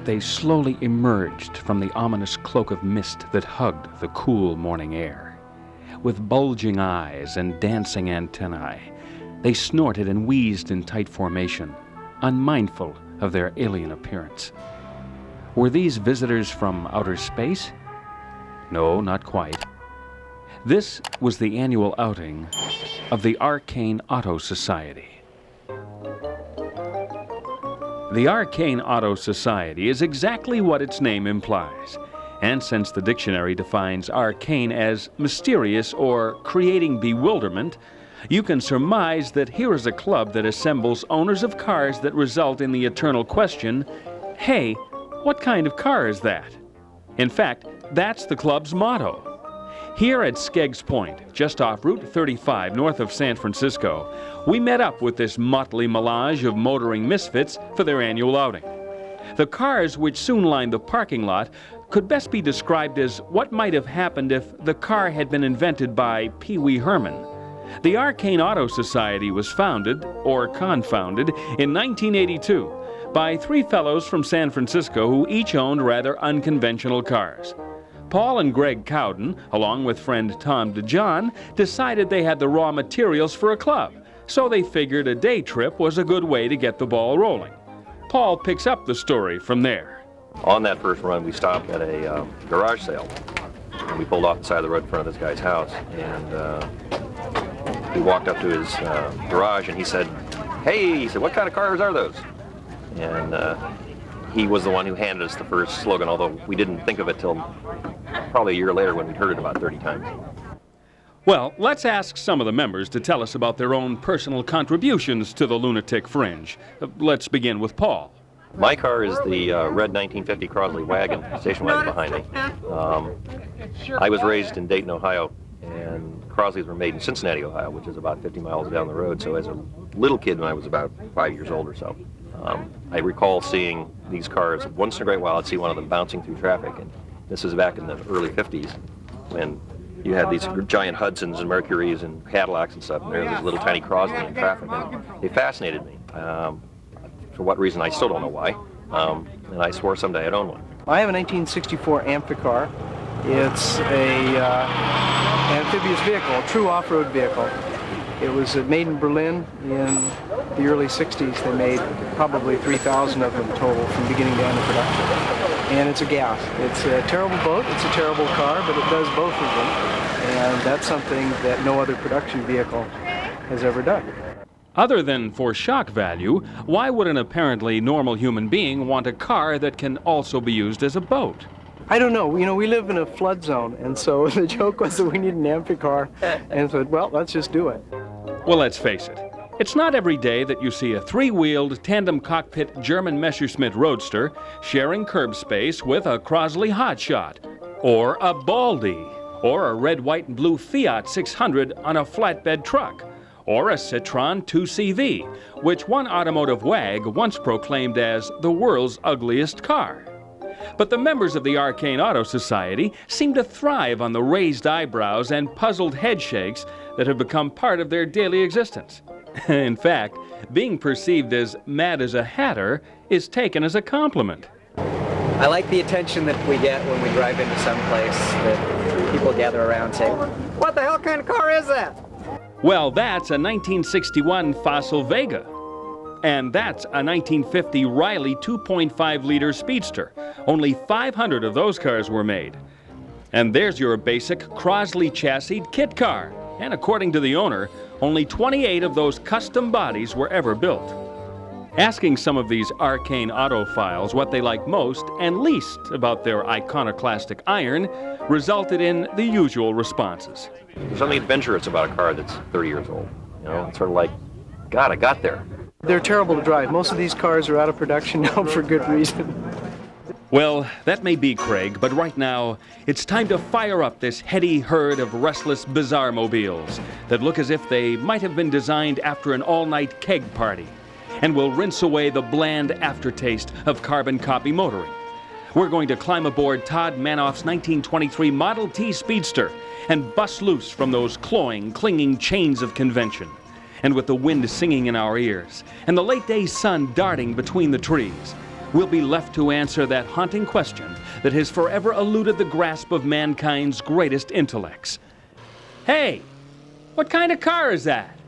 they slowly emerged from the ominous cloak of mist that hugged the cool morning air. With bulging eyes and dancing antennae, they snorted and wheezed in tight formation, unmindful of their alien appearance. Were these visitors from outer space? No, not quite. This was the annual outing of the Arcane Auto Society. The Arcane Auto Society is exactly what its name implies. And since the dictionary defines arcane as mysterious or creating bewilderment, you can surmise that here is a club that assembles owners of cars that result in the eternal question, hey, what kind of car is that? In fact, that's the club's motto. Here at Skeggs Point, just off Route 35 north of San Francisco, we met up with this motley melange of motoring misfits for their annual outing. The cars which soon lined the parking lot could best be described as what might have happened if the car had been invented by Pee Wee Herman. The Arcane Auto Society was founded, or confounded, in 1982 by three fellows from San Francisco who each owned rather unconventional cars. Paul and Greg Cowden, along with friend Tom DeJohn, decided they had the raw materials for a club, so they figured a day trip was a good way to get the ball rolling. Paul picks up the story from there. On that first run, we stopped at a garage sale. And we pulled off the side of the road in front of this guy's house, and we walked up to his garage, and he said, "Hey," he said, "what kind of cars are those?" And he was the one who handed us the first slogan, although we didn't think of it till probably a year later when we'd heard it about 30 times. Well, let's ask some of the members to tell us about their own personal contributions to the lunatic fringe. Let's begin with Paul. My car is the red 1950 Crosley wagon, station wagon behind me. I was raised in Dayton, Ohio, and Crosleys were made in Cincinnati, Ohio, which is about 50 miles down the road. So as a little kid, when I was about 5 years old or so, I recall seeing these cars. Once in a great while, I'd see one of them bouncing through traffic. And this is back in the early 50s, when you had these giant Hudsons and Mercurys and Cadillacs and stuff, and there was this little tiny Crosley in traffic, and they fascinated me. For what reason, I still don't know why, and I swore someday I'd own one. I have a 1964 Amphicar. It's a amphibious vehicle, a true off-road vehicle. It was made in Berlin in the early 60s. They made probably 3,000 of them total from beginning to end of production. And it's a gas. It's a terrible boat, it's a terrible car, but it does both of them. And that's something that no other production vehicle has ever done. Other than for shock value, why would an apparently normal human being want a car that can also be used as a boat? I don't know. You know, we live in a flood zone, and so the joke was that we need an Amphicar, and said, well, let's just do it. Well, let's face it. It's not every day that you see a three-wheeled, tandem-cockpit German Messerschmitt Roadster sharing curb space with a Crosley Hotshot, or a Baldy, or a red, white, and blue Fiat 600 on a flatbed truck, or a Citroën 2CV, which one automotive wag once proclaimed as the world's ugliest car. But the members of the Arcane Auto Society seem to thrive on the raised eyebrows and puzzled head shakes that have become part of their daily existence. In fact, being perceived as mad as a hatter is taken as a compliment. I like the attention that we get when we drive into some place, that people gather around and say, "What the hell kind of car is that?" Well, that's a 1961 Fossil Vega. And that's a 1950 Riley 2.5-liter Speedster. Only 500 of those cars were made. And there's your basic Crosley chassised kit car. And according to the owner, only 28 of those custom bodies were ever built. Asking some of these arcane autophiles what they like most and least about their iconoclastic iron resulted in the usual responses. There's something adventurous about a car that's 30 years old. You know, it's sort of like, God, I got there. They're terrible to drive. Most of these cars are out of production now for good reason. Well, that may be, Craig, but right now, it's time to fire up this heady herd of restless bizarre mobiles that look as if they might have been designed after an all-night keg party and will rinse away the bland aftertaste of carbon copy motoring. We're going to climb aboard Todd Manoff's 1923 Model T Speedster and bust loose from those cloying, clinging chains of convention. And with the wind singing in our ears and the late-day sun darting between the trees, we'll be left to answer that haunting question that has forever eluded the grasp of mankind's greatest intellects. Hey, what kind of car is that?